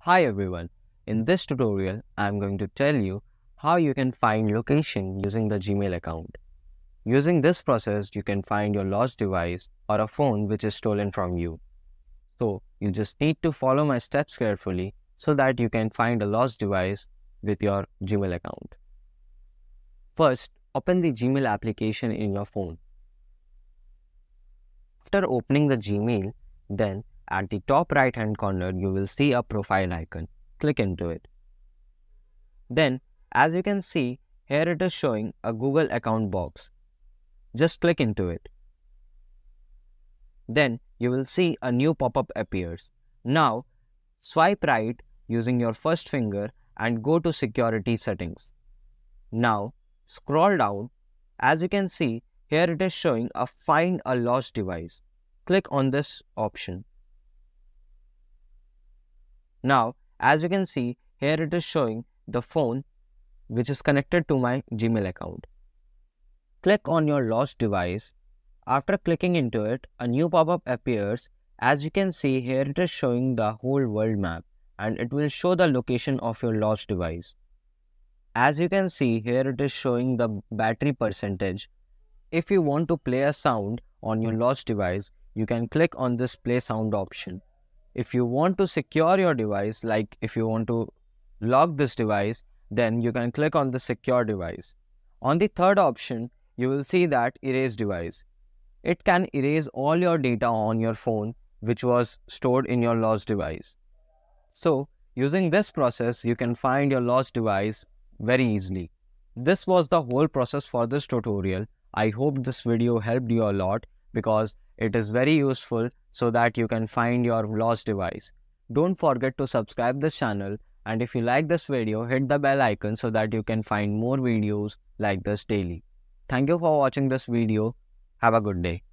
Hi everyone, in this tutorial I am going to tell you how you can find location using the Gmail account. Using this process you can find your lost device or a phone which is stolen from you. So you just need to follow my steps carefully so that you can find a lost device with your Gmail account. First, open the Gmail application in your phone. After opening the Gmail, then at the top right hand corner you will see a profile icon. Click into it. Then, as you can see, here it is showing a Google account box. Just click into it. Then you will see a new pop-up appears. Now, swipe right using your first finger and go to security settings. Now, scroll down. As you can see, here it is showing a find a lost device. Click on this option. Now, as you can see, here it is showing the phone which is connected to my Gmail account. Click on your lost device. After clicking into it, a new pop-up appears. As you can see, here it is showing the whole world map and it will show the location of your lost device. As you can see, here it is showing the battery percentage. If you want to play a sound on your lost device, you can click on this play sound option. If you want to secure your device, like if you want to lock this device, then you can click on the secure device. On the third option, you will see that erase device. It can erase all your data on your phone which was stored in your lost device. So, using this process, you can find your lost device very easily. This was the whole process for this tutorial. I hope this video helped you a lot because it is very useful so that you can find your lost device. Don't forget to subscribe this channel, and if you like this video, hit the bell icon so that you can find more videos like this daily. Thank you for watching this video. Have a good day.